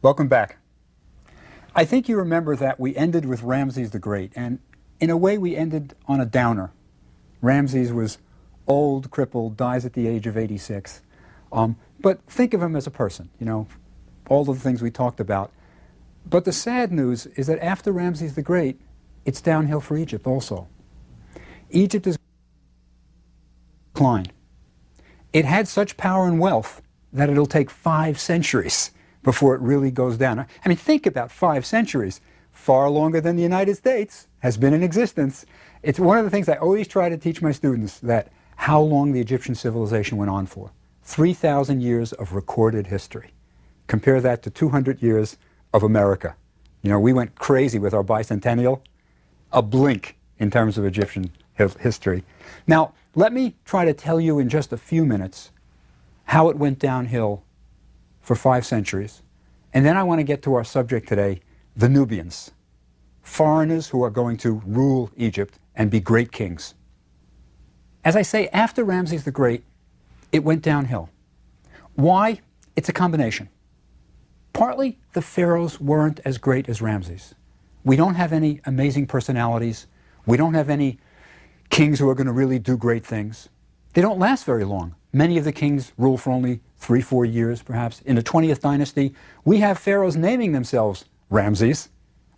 Welcome back. I think you remember that we ended with Ramses the Great, and in a way we ended on a downer. Ramses was old, crippled, dies at the age of 86. But think of him as a person, all of the things we talked about. But the sad news is that after Ramses the Great, it's downhill for Egypt also. Egypt is decline. It had such power and wealth that it'll take 5 centuries before it really goes down. I mean, think about 5 centuries. Far longer than the United States has been in existence. It's one of the things I always try to teach my students, that how long the Egyptian civilization went on for. 3,000 years of recorded history. Compare that to 200 years of America. We went crazy with our bicentennial. A blink in terms of Egyptian history. Now, let me try to tell you in just a few minutes how it went downhill for 5 centuries. And then I want to get to our subject today, the Nubians. Foreigners who are going to rule Egypt and be great kings. As I say, after Ramses the Great, it went downhill. Why? It's a combination. Partly, the pharaohs weren't as great as Ramses. We don't have any amazing personalities. We don't have any kings who are going to really do great things. They don't last very long. Many of the kings rule for only 3-4 years, perhaps. In the 20th dynasty, we have pharaohs naming themselves Ramses.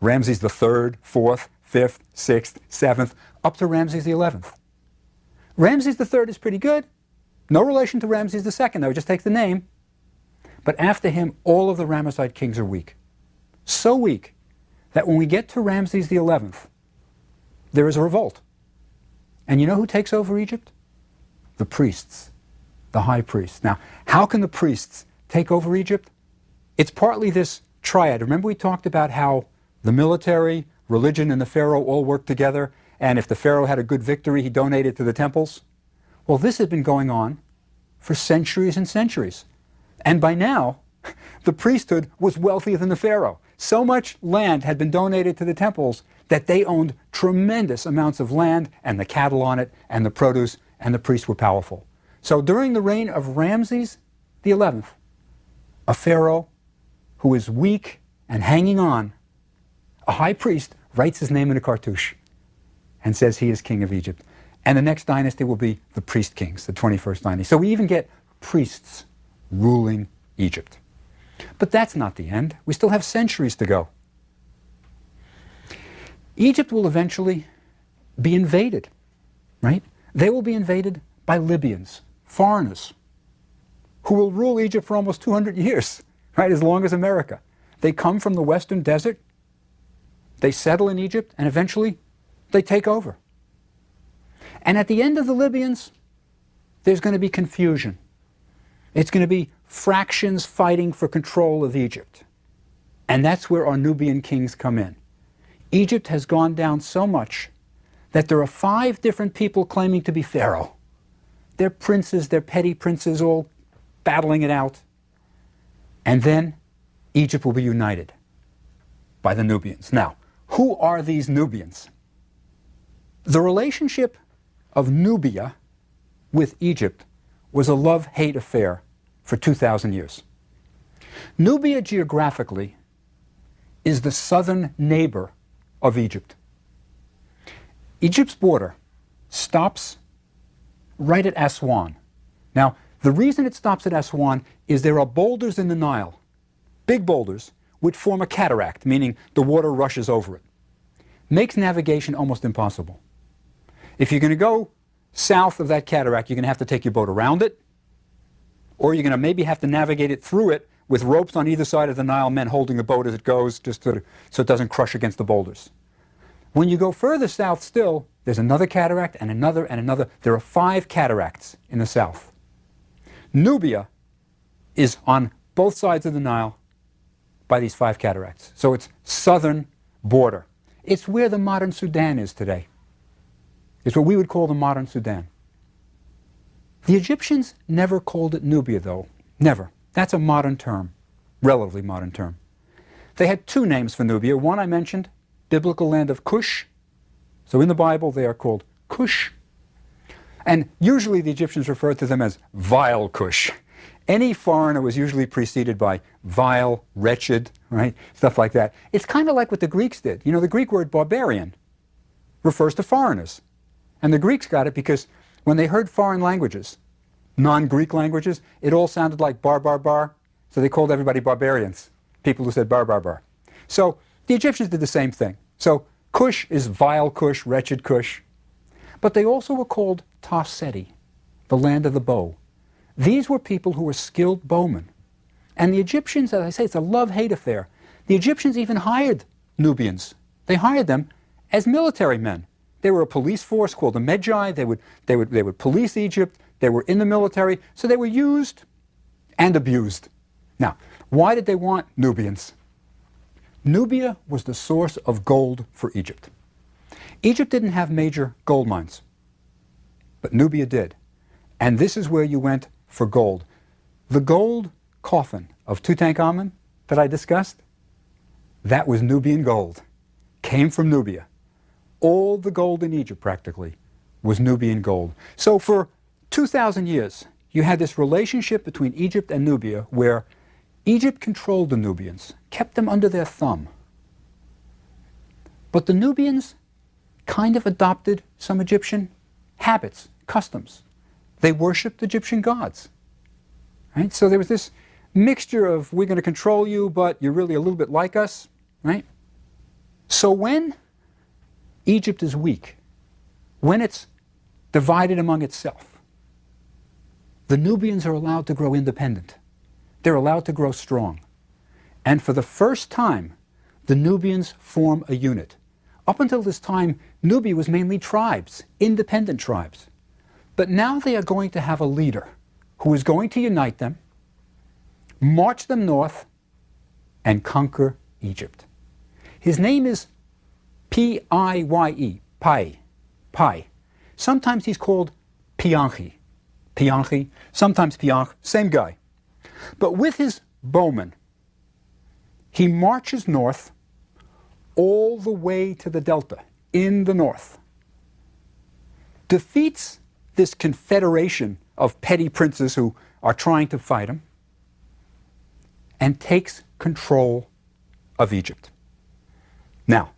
Ramses the 3rd, 4th, 5th, 6th, 7th, up to Ramses the 11th. Ramses the 3rd is pretty good. No relation to Ramses the 2nd, though. Just take the name. But after him, all of the Ramesside kings are weak. So weak that when we get to Ramses the 11th, there is a revolt. And you know who takes over Egypt? The priests, the high priests. Now, how can the priests take over Egypt? It's partly this triad. Remember we talked about how the military, religion, and the pharaoh all worked together, and if the pharaoh had a good victory, he donated to the temples? Well, this had been going on for centuries and centuries. And by now, the priesthood was wealthier than the pharaoh. So much land had been donated to the temples that they owned tremendous amounts of land and the cattle on it and the produce, and the priests were powerful. So during the reign of Ramses the 11th, a pharaoh who is weak and hanging on, a high priest writes his name in a cartouche and says he is king of Egypt. And the next dynasty will be the priest kings, the 21st dynasty. So we even get priests ruling Egypt. But that's not the end. We still have centuries to go. Egypt will eventually be invaded, right? They will be invaded by Libyans, foreigners, who will rule Egypt for almost 200 years, right, as long as America. They come from the western desert, they settle in Egypt, and eventually they take over. And at the end of the Libyans, there's going to be confusion. It's going to be fractions fighting for control of Egypt. And that's where our Nubian kings come in. Egypt has gone down so much that there are 5 different people claiming to be pharaoh. They're princes, they're petty princes, all battling it out. And then Egypt will be united by the Nubians. Now, who are these Nubians? The relationship of Nubia with Egypt was a love-hate affair for 2,000 years. Nubia geographically is the southern neighbor of Egypt. Egypt's border stops right at Aswan. Now, the reason it stops at Aswan is there are boulders in the Nile, big boulders, which form a cataract, meaning the water rushes over it. Makes navigation almost impossible. If you're going to go south of that cataract, you're going to have to take your boat around it, or you're going to maybe have to navigate it through it with ropes on either side of the Nile, men holding the boat as it goes, just so it doesn't crush against the boulders. When you go further south still, there's another cataract and another and another. There are 5 cataracts in the south. Nubia is on both sides of the Nile by these 5 cataracts. So it's southern border. It's where the modern Sudan is today. It's what we would call the modern Sudan. The Egyptians never called it Nubia, though. Never. That's a modern term, relatively modern term. They had 2 names for Nubia. One I mentioned, biblical land of Cush. So in the Bible they are called Cush. And usually the Egyptians referred to them as vile Cush. Any foreigner was usually preceded by vile, wretched, right? Stuff like that. It's kind of like what the Greeks did. You know, the Greek word barbarian refers to foreigners. And the Greeks got it because when they heard foreign languages, non-Greek languages, it all sounded like bar, bar, bar. So they called everybody barbarians, people who said bar, bar, bar. So the Egyptians did the same thing. So Cush is vile Cush, wretched Cush. But they also were called Tarseti, the land of the bow. These were people who were skilled bowmen. And the Egyptians, as I say, it's a love-hate affair. The Egyptians even hired Nubians. They hired them as military men. They were a police force called the Magi. They would police Egypt. They were in the military. So they were used and abused. Now, why did they want Nubians? Nubia was the source of gold for Egypt. Egypt didn't have major gold mines, but Nubia did. And this is where you went for gold. The gold coffin of Tutankhamun that I discussed, that was Nubian gold. Came from Nubia. All the gold in Egypt, practically, was Nubian gold. So for 2,000 years, you had this relationship between Egypt and Nubia where Egypt controlled the Nubians, kept them under their thumb. But the Nubians kind of adopted some Egyptian habits, customs. They worshipped Egyptian gods. Right? So there was this mixture of we're going to control you, but you're really a little bit like us. Right? So when Egypt is weak, when it's divided among itself, the Nubians are allowed to grow independent. They're allowed to grow strong. And for the first time, the Nubians form a unit. Up until this time, Nubia was mainly tribes, independent tribes. But now they are going to have a leader who is going to unite them, march them north, and conquer Egypt. His name is P-I-Y-E, Pai, Pai. Sometimes he's called Pianchi, Pianchi, sometimes Pianch, same guy. But with his bowmen, he marches north all the way to the delta, in the north, defeats this confederation of petty princes who are trying to fight him, and takes control of Egypt. Now,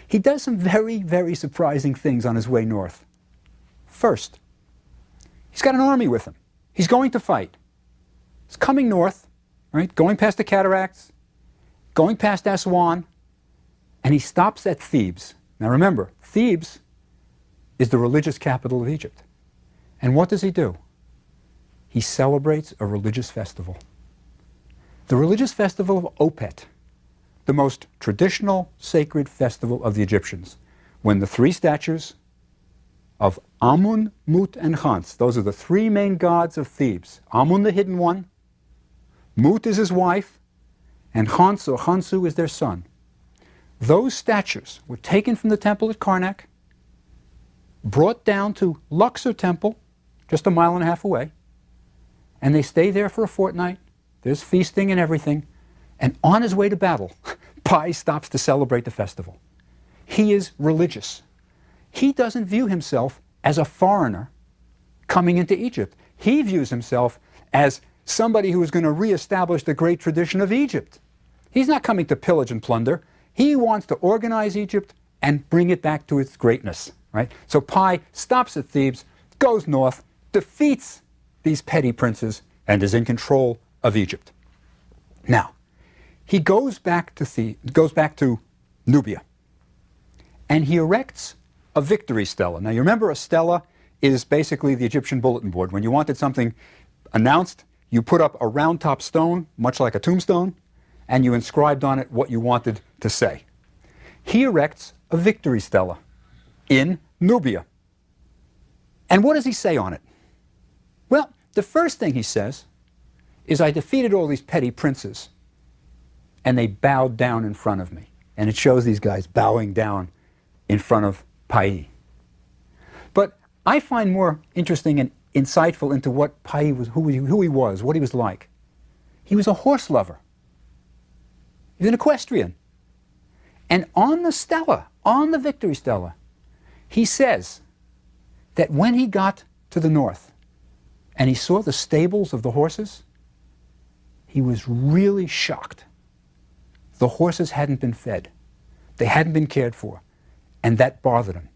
he does some very, very surprising things on his way north. First, he's got an army with him. He's going to fight. He's coming north, right, going past the cataracts, going past Aswan, and he stops at Thebes. Now remember, Thebes is the religious capital of Egypt. And what does he do? He celebrates a religious festival. The religious festival of Opet, the most traditional sacred festival of the Egyptians, when the three statues of Amun, Mut, and Khans, those are the three main gods of Thebes. Amun, the hidden one, Mut is his wife, and Khans or Khansu is their son. Those statues were taken from the temple at Karnak, brought down to Luxor Temple, just a mile and a half away, and they stay there for a fortnight. There's feasting and everything. And on his way to battle, Pai stops to celebrate the festival. He is religious. He doesn't view himself as a foreigner coming into Egypt. He views himself as somebody who is going to reestablish the great tradition of Egypt. He's not coming to pillage and plunder. He wants to organize Egypt and bring it back to its greatness. Right? So Pai stops at Thebes, goes north, defeats these petty princes, and is in control of Egypt. Now, he goes back to Nubia, and he erects a victory stela. Now, you remember a stela is basically the Egyptian bulletin board. When you wanted something announced, you put up a round-top stone, much like a tombstone, and you inscribed on it what you wanted to say. He erects a victory stela in Nubia. And what does he say on it? Well, the first thing he says is, I defeated all these petty princes, and they bowed down in front of me. And it shows these guys bowing down in front of Pai. But I find more interesting and insightful into what Pai was, who he was, what he was like. He was a horse lover. He was an equestrian. And on the stela, on the victory stela, he says that when he got to the north and he saw the stables of the horses, he was really shocked. The horses hadn't been fed. They hadn't been cared for. And that bothered him.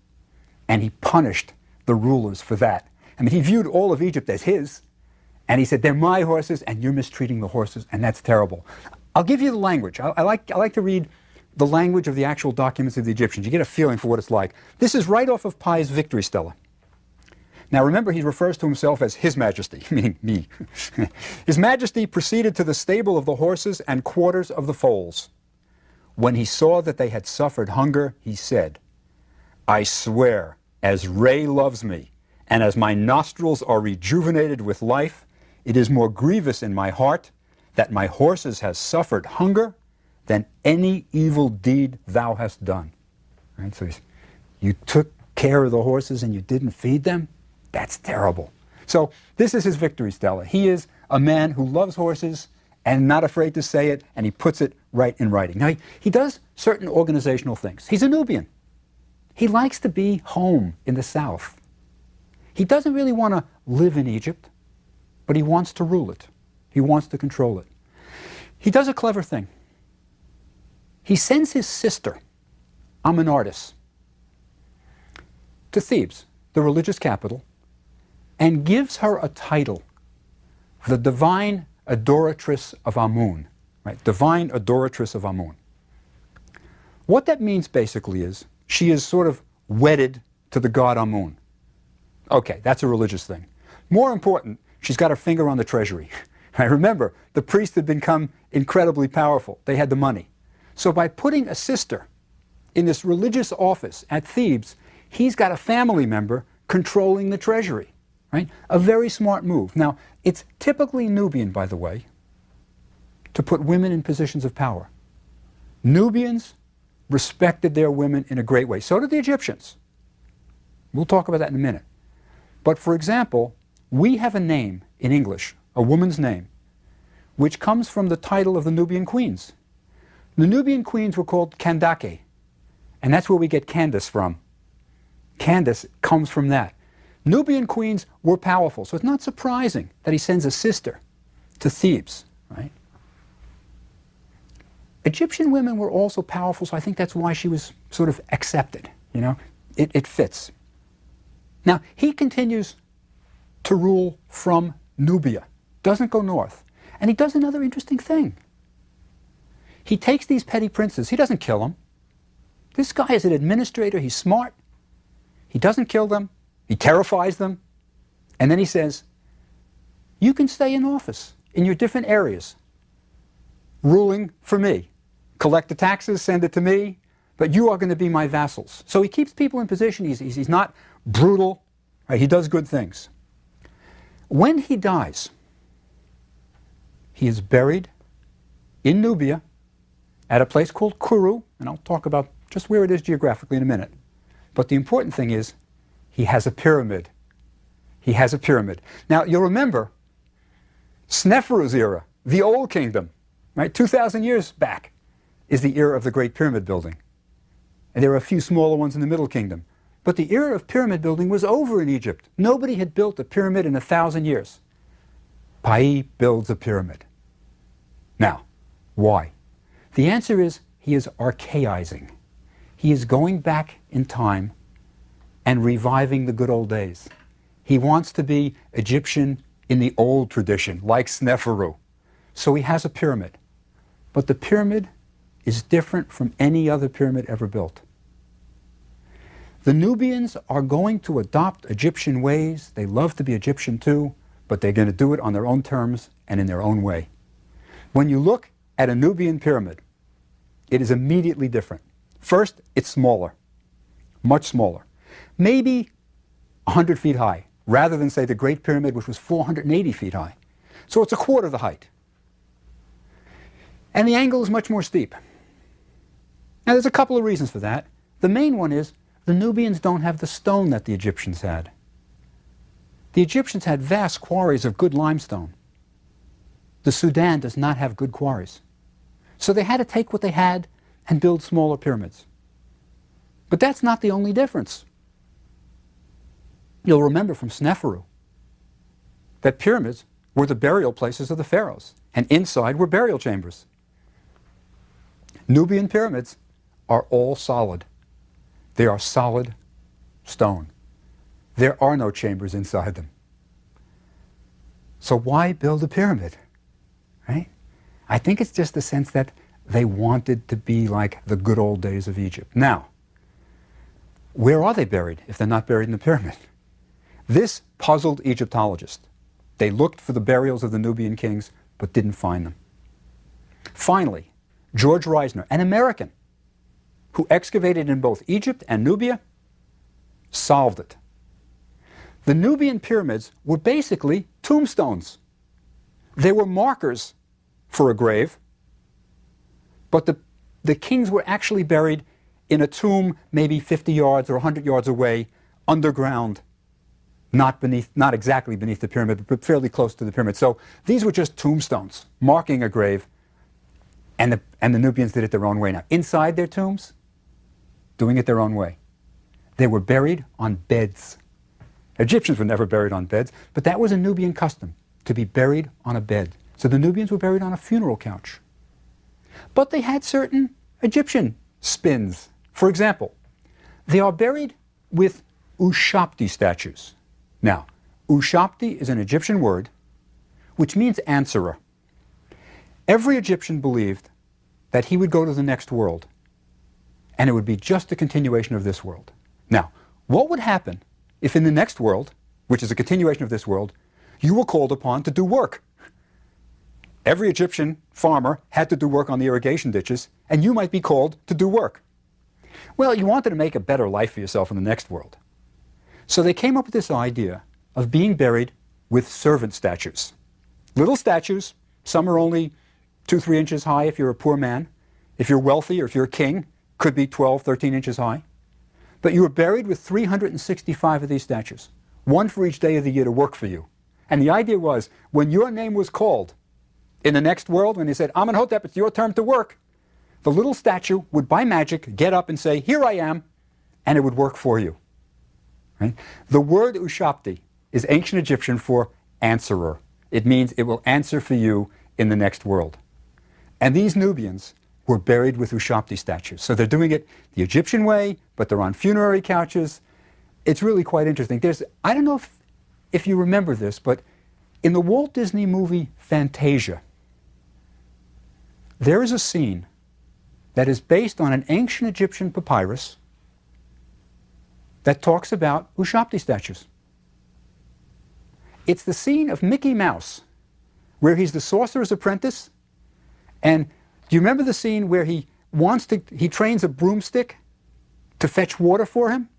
And he punished the rulers for that. I mean, he viewed all of Egypt as his. And he said, they're my horses, and you're mistreating the horses, and that's terrible. I'll give you the language. I like to read the language of the actual documents of the Egyptians. You get a feeling for what it's like. This is right off of Pi's victory stela. Now remember, he refers to himself as His Majesty, meaning me. His Majesty proceeded to the stable of the horses and quarters of the foals. When he saw that they had suffered hunger, he said, I swear, as Re loves me, and as my nostrils are rejuvenated with life, it is more grievous in my heart that my horses have suffered hunger than any evil deed thou hast done. Right? So you took care of the horses and you didn't feed them? That's terrible. So this is his victory stela. He is a man who loves horses and not afraid to say it, and he puts it right in writing. Now, he does certain organizational things. He's a Nubian. He likes to be home in the south. He doesn't really want to live in Egypt, but he wants to rule it. He wants to control it. He does a clever thing. He sends his sister, Amenartis, to Thebes, the religious capital, and gives her a title, the Divine Adoratress of Amun. Right? Divine Adoratress of Amun. What that means basically is she is sort of wedded to the god Amun. Okay, that's a religious thing. More important, she's got her finger on the treasury. Right? Remember, the priests had become incredibly powerful. They had the money. So by putting a sister in this religious office at Thebes, he's got a family member controlling the treasury. Right? A very smart move. Now, it's typically Nubian, by the way, to put women in positions of power. Nubians respected their women in a great way. So did the Egyptians. We'll talk about that in a minute. But for example, we have a name in English, a woman's name, which comes from the title of the Nubian queens. The Nubian queens were called Kandake, and that's where we get Candace from. Candace comes from that. Nubian queens were powerful, so it's not surprising that he sends a sister to Thebes, right? Egyptian women were also powerful, so I think that's why she was sort of accepted, you know? It fits. Now, he continues to rule from Nubia, doesn't go north. And he does another interesting thing. He takes these petty princes, he doesn't kill them. This guy is an administrator, he's smart. He doesn't kill them, he terrifies them, and then he says, you can stay in office in your different areas, ruling for me. Collect the taxes, send it to me, but you are going to be my vassals. So he keeps people in position, he's not brutal, right? He does good things. When he dies, he is buried in Nubia at a place called Kuru, and I'll talk about just where it is geographically in a minute. But the important thing is, he has a pyramid. He has a pyramid. Now, you'll remember, Sneferu's era, the Old Kingdom, right, 2,000 years back, is the era of the Great Pyramid building. And there are a few smaller ones in the Middle Kingdom. But the era of pyramid building was over in Egypt. Nobody had built a pyramid in 1,000 years. Pai builds a pyramid. Now, why? The answer is he is archaizing. He is going back in time and reviving the good old days. He wants to be Egyptian in the old tradition, like Sneferu. So he has a pyramid. But the pyramid is different from any other pyramid ever built. The Nubians are going to adopt Egyptian ways. They love to be Egyptian too, but they're going to do it on their own terms and in their own way. When you look at a Nubian pyramid, it is immediately different. First, it's smaller, much smaller. Maybe 100 feet high, rather than, say, the Great Pyramid, which was 480 feet high. So it's a quarter the height. And the angle is much more steep. Now, there's a couple of reasons for that. The main one is the Nubians don't have the stone that the Egyptians had. The Egyptians had vast quarries of good limestone. The Sudan does not have good quarries. So they had to take what they had and build smaller pyramids. But that's not the only difference. You'll remember from Sneferu that pyramids were the burial places of the pharaohs. and inside were burial chambers. Nubian pyramids are all solid. They are solid stone. There are no chambers inside them. So why build a pyramid, right? I think it's just the sense that they wanted to be like the good old days of Egypt. Now, where are they buried if they're not buried in the pyramid? This puzzled Egyptologists. They looked for the burials of the Nubian kings, but didn't find them. Finally, George Reisner, an American, who excavated in both Egypt and Nubia, solved it. The Nubian pyramids were basically tombstones. They were markers for a grave, but the kings were actually buried in a tomb maybe 50 yards or 100 yards away, underground, not exactly beneath the pyramid, but fairly close to the pyramid. So these were just tombstones marking a grave, and the Nubians did it their own way. Now, inside their tombs, doing it their own way. They were buried on beds. Egyptians were never buried on beds, but that was a Nubian custom, to be buried on a bed. So the Nubians were buried on a funeral couch. But they had certain Egyptian spins. For example, they are buried with Ushapti statues. Now, Ushapti is an Egyptian word which means answerer. Every Egyptian believed that he would go to the next world, and it would be just a continuation of this world. Now, what would happen if in the next world, which is a continuation of this world, you were called upon to do work? Every Egyptian farmer had to do work on the irrigation ditches, and you might be called to do work. Well, you wanted to make a better life for yourself in the next world. So they came up with this idea of being buried with servant statues. Little statues, some are only 2-3 inches high if you're a poor man. If you're wealthy or if you're a king, could be 12-13 inches high. But you were buried with 365 of these statues, one for each day of the year to work for you. And the idea was, when your name was called in the next world, when they said, Amenhotep, it's your turn to work, the little statue would, by magic, get up and say, here I am, and it would work for you. Right? The word Ushapti is ancient Egyptian for answerer. It means it will answer for you in the next world. And these Nubians were buried with Ushapti statues. So they're doing it the Egyptian way, but they're on funerary couches. It's really quite interesting. I don't know if you remember this, but in the Walt Disney movie Fantasia, there is a scene that is based on an ancient Egyptian papyrus that talks about Ushapti statues. It's the scene of Mickey Mouse, where he's the sorcerer's apprentice. And do you remember the scene where he trains a broomstick to fetch water for him,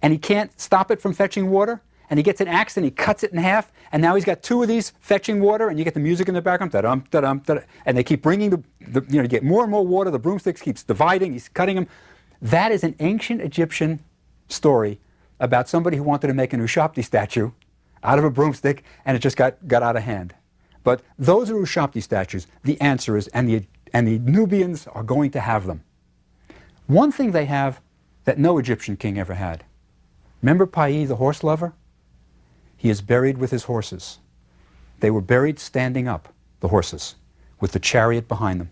and he can't stop it from fetching water? And he gets an axe and he cuts it in half, and now he's got 2 of these fetching water, and you get the music in the background, da-dum, da-dum, da-dum, and they keep bringing you get more and more water, the broomstick keeps dividing, he's cutting them. That is an ancient Egyptian story about somebody who wanted to make an Ushapti statue out of a broomstick, and it just got out of hand. But those are Ushapti statues, the answerers, and the Nubians are going to have them. One thing they have that no Egyptian king ever had. Remember Pai, the horse lover? He is buried with his horses. They were buried standing up, the horses, with the chariot behind them,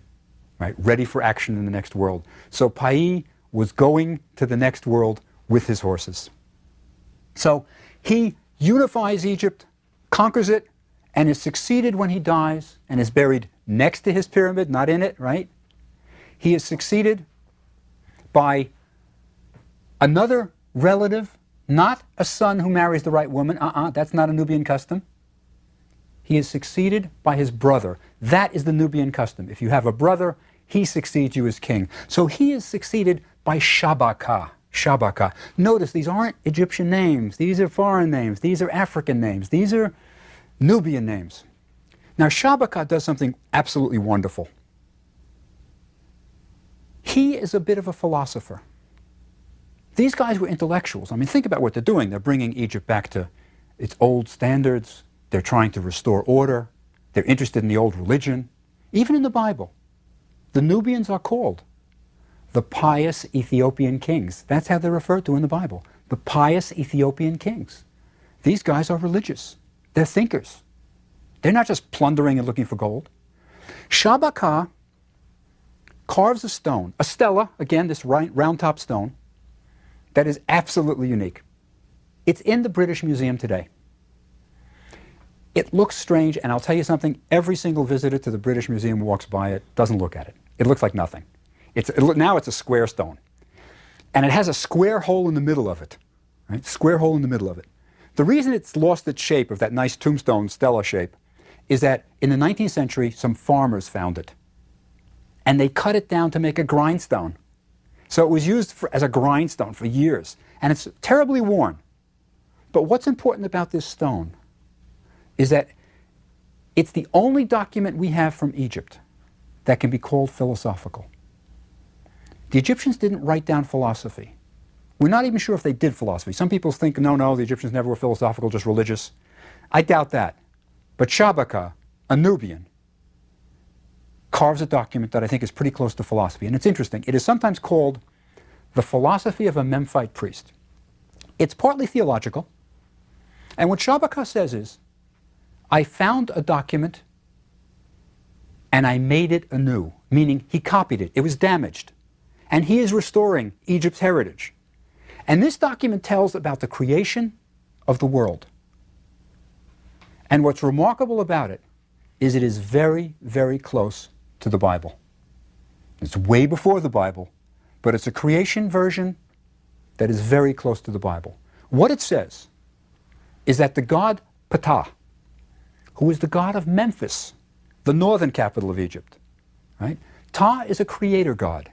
right, ready for action in the next world. So Pai was going to the next world with his horses. So he unifies Egypt, conquers it, and is succeeded when he dies, and is buried next to his pyramid, not in it, right? He is succeeded by another relative, not a son who marries the right woman. That's not a Nubian custom. He is succeeded by his brother. That is the Nubian custom. If you have a brother, he succeeds you as king. So he is succeeded by Shabaka. Shabaka. Notice these aren't Egyptian names. These are foreign names. These are African names. These are Nubian names. Now Shabaka does something absolutely wonderful. He is a bit of a philosopher. These guys were intellectuals. I mean, think about what they're doing. They're bringing Egypt back to its old standards. They're trying to restore order. They're interested in the old religion. Even in the Bible, the Nubians are called the pious Ethiopian kings. That's how they're referred to in the Bible. The pious Ethiopian kings. These guys are religious. They're thinkers. They're not just plundering and looking for gold. Shabaka carves a stone, a stela, again, this round-top stone, that is absolutely unique. It's in the British Museum today. It looks strange, and I'll tell you something, every single visitor to the British Museum who walks by it doesn't look at it. It looks like nothing. Now it's a square stone. And it has a square hole in the middle of it. Right? Square hole in the middle of it. The reason it's lost its shape of that nice tombstone stela shape is that in the 19th century, some farmers found it. And they cut it down to make a grindstone. So it was used as a grindstone for years. And it's terribly worn. But what's important about this stone is that it's the only document we have from Egypt that can be called philosophical. The Egyptians didn't write down philosophy. We're not even sure if they did philosophy. Some people think, no, the Egyptians never were philosophical, just religious. I doubt that. But Shabaka, a Nubian, carves a document that I think is pretty close to philosophy. And it's interesting. It is sometimes called the philosophy of a Memphite priest. It's partly theological. And what Shabaka says is, I found a document and I made it anew, meaning he copied it. It was damaged. And he is restoring Egypt's heritage. And this document tells about the creation of the world. And what's remarkable about it is very, very close to the Bible. It's way before the Bible, but it's a creation version that is very close to the Bible. What it says is that the god Ptah, who is the god of Memphis, the northern capital of Egypt, right? Ptah is a creator god.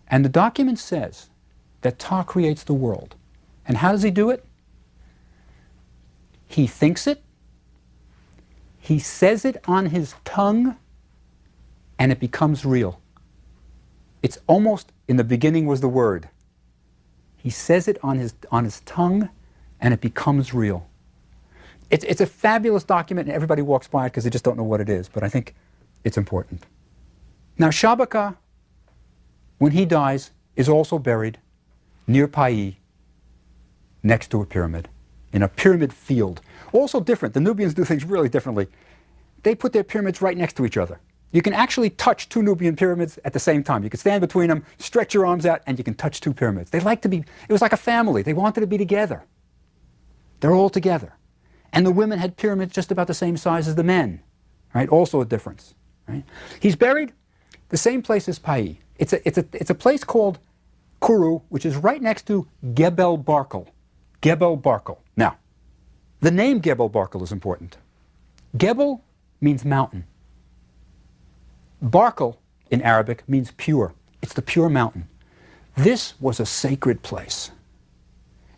And the document says that Ptah creates the world. And how does he do it? He thinks it, he says it on his tongue, and it becomes real. It's almost, in the beginning was the word. He says it on his tongue, and it becomes real. It's a fabulous document, and everybody walks by it because they just don't know what it is, but I think it's important. Now, Shabaka, when he dies, is also buried near Pai, next to a pyramid, in a pyramid field. Also different. The Nubians do things really differently. They put their pyramids right next to each other. You can actually touch two Nubian pyramids at the same time. You can stand between them, stretch your arms out, and you can touch two pyramids. They like to be, it was like a family. They wanted to be together. They're all together. And the women had pyramids just about the same size as the men, right? Also a difference, right? He's buried the same place as Pai. It's a place called Kuru, which is right next to Gebel Barkal. Gebel Barkal. Now, the name Gebel Barkal is important. Gebel means mountain. Barkal in Arabic means pure. It's the pure mountain. This was a sacred place.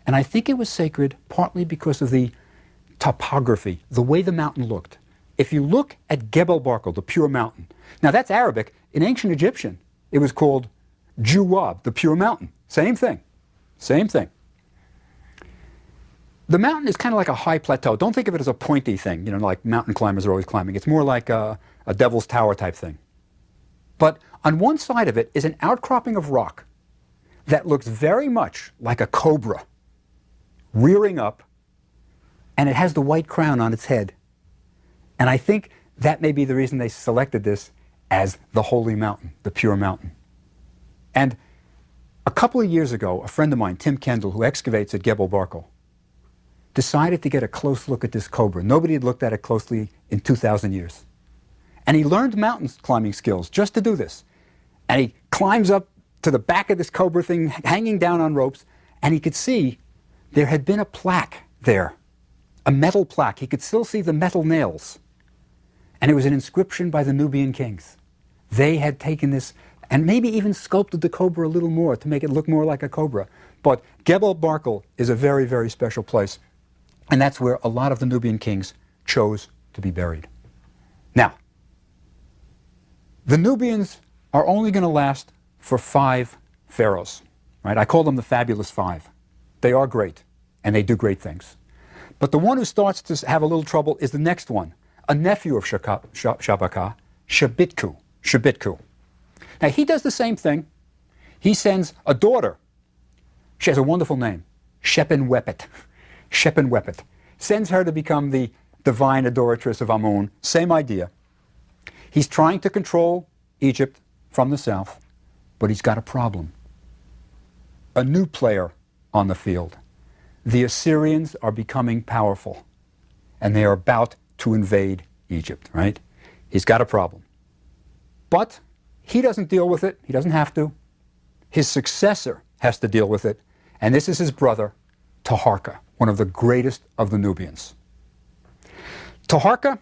And I think it was sacred partly because of the topography, the way the mountain looked. If you look at Gebel Barkal, the pure mountain, now that's Arabic. In ancient Egyptian, it was called Juwab, the pure mountain. Same thing. Same thing. The mountain is kind of like a high plateau. Don't think of it as a pointy thing, like mountain climbers are always climbing. It's more like a devil's tower type thing. But on one side of it is an outcropping of rock that looks very much like a cobra rearing up, and it has the white crown on its head. And I think that may be the reason they selected this as the holy mountain, the pure mountain. And a couple of years ago, a friend of mine, Tim Kendall, who excavates at Gebel Barkal, decided to get a close look at this cobra. Nobody had looked at it closely in 2,000 years. And he learned mountain climbing skills just to do this. And he climbs up to the back of this cobra thing, hanging down on ropes, and he could see there had been a plaque there, a metal plaque. He could still see the metal nails. And it was an inscription by the Nubian kings. They had taken this and maybe even sculpted the cobra a little more to make it look more like a cobra. But Gebel Barkal is a very, very special place. And that's where a lot of the Nubian kings chose to be buried. Now, the Nubians are only going to last for 5 pharaohs. Right? I call them the fabulous 5. They are great, and they do great things. But the one who starts to have a little trouble is the next one, a nephew of Shabaka, Shabitku. Now, he does the same thing. He sends a daughter. She has a wonderful name, Shepenwepet. Shepenwepet. Sends her to become the divine adoratress of Amun. Same idea. He's trying to control Egypt from the south, but he's got a problem. A new player on the field. The Assyrians are becoming powerful, and they are about to invade Egypt, right? He's got a problem. But he doesn't deal with it. He doesn't have to. His successor has to deal with it, and this is his brother, Taharka, one of the greatest of the Nubians. Taharka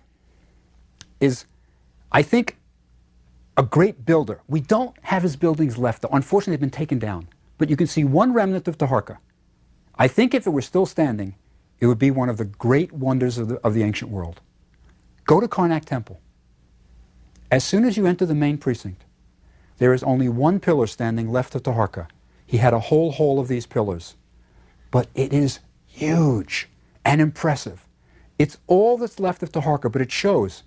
is, I think, a great builder. We don't have his buildings left, though. Unfortunately, they've been taken down. But you can see one remnant of Taharka. I think if it were still standing, it would be one of the great wonders of the ancient world. Go to Karnak Temple. As soon as you enter the main precinct, there is only one pillar standing left of Taharka. He had a whole hall of these pillars. But it is huge and impressive. It's all that's left of Taharka, but it shows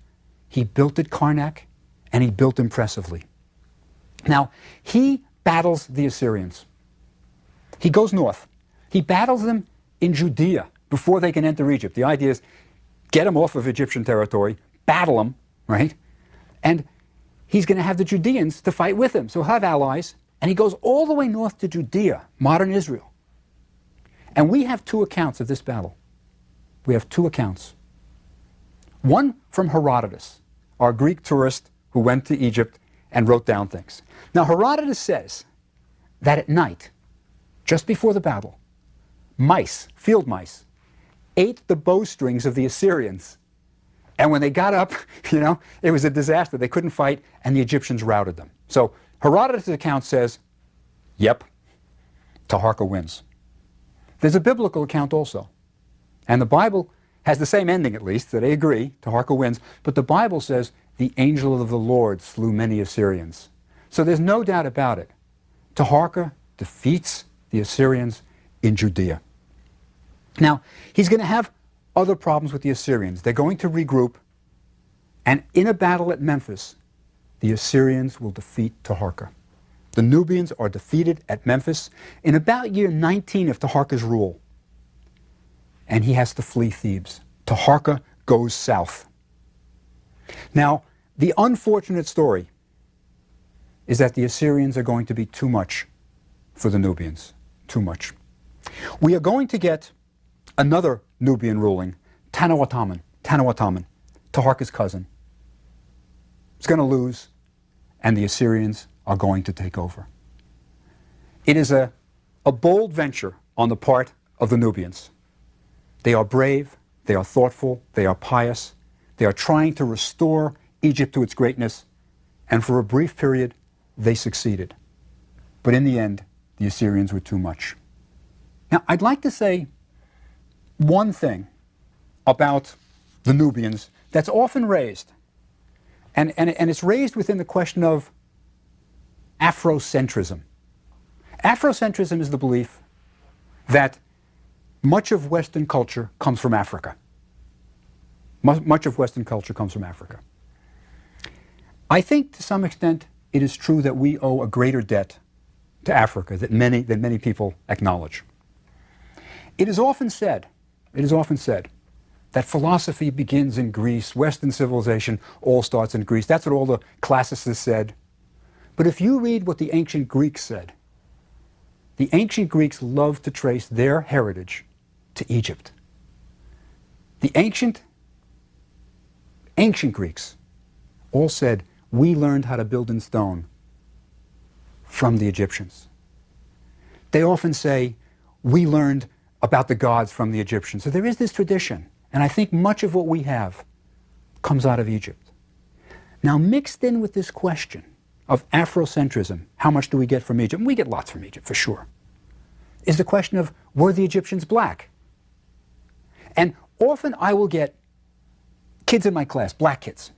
he built at Karnak and he built impressively. Now, he battles the Assyrians. He goes north. He battles them in Judea before they can enter Egypt. The idea is get them off of Egyptian territory, battle them, right? And he's going to have the Judeans to fight with him. So he'll have allies. And he goes all the way north to Judea, modern Israel. And we have two accounts of this battle. We have two accounts. One from Herodotus, our Greek tourist who went to Egypt and wrote down things. Now, Herodotus says that at night, just before the battle, mice, field mice, ate the bowstrings of the Assyrians. And when they got up, it was a disaster. They couldn't fight, and the Egyptians routed them. So Herodotus' account says, yep, Taharka wins. There's a biblical account also. And the Bible has the same ending, at least, that they agree, Taharka wins. But the Bible says, the angel of the Lord slew many Assyrians. So there's no doubt about it. Taharka defeats the Assyrians in Judea. Now, he's going to have other problems with the Assyrians. They're going to regroup, and in a battle at Memphis, the Assyrians will defeat Taharka. The Nubians are defeated at Memphis in about year 19 of Taharka's rule, and he has to flee Thebes. Taharka goes south. Now, the unfortunate story is that the Assyrians are going to be too much for the Nubians. Too much. We are going to get another Nubian ruling, Tanuataman, Taharka's cousin. It's going to lose, and the Assyrians are going to take over. It is a bold venture on the part of the Nubians. They are brave, they are thoughtful, they are pious, they are trying to restore Egypt to its greatness, and for a brief period, they succeeded. But in the end, the Assyrians were too much. Now, I'd like to say one thing about the Nubians that's often raised, and it's raised within the question of Afrocentrism. Afrocentrism is the belief that much of Western culture comes from Africa. Much of Western culture comes from Africa. I think to some extent it is true that we owe a greater debt to Africa than many people acknowledge. It is often said that philosophy begins in Greece, Western civilization all starts in Greece. That's what all the classicists said. But if you read what the ancient Greeks said, the ancient Greeks loved to trace their heritage to Egypt. The ancient Greeks all said, we learned how to build in stone from the Egyptians. They often say, we learned about the gods from the Egyptians. So there is this tradition, and I think much of what we have comes out of Egypt. Now, mixed in with this question of Afrocentrism, how much do we get from Egypt? And we get lots from Egypt, for sure, is the question of, were the Egyptians black? And often I will get kids in my class, black kids,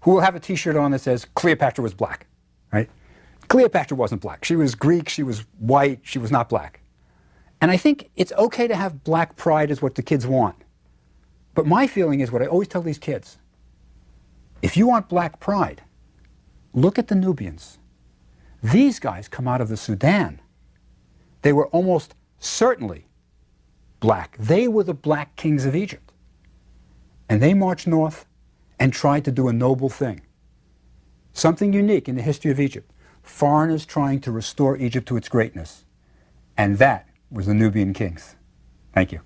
who will have a t-shirt on that says, Cleopatra was black, right? Cleopatra wasn't black. She was Greek, she was white, she was not black. And I think it's okay to have black pride is what the kids want. But my feeling is what I always tell these kids, if you want black pride, look at the Nubians. These guys come out of the Sudan. They were almost certainly black. They were the black kings of Egypt. And they marched north and tried to do a noble thing. something unique in the history of Egypt. Foreigners trying to restore Egypt to its greatness. And that was the Nubian kings. Thank you.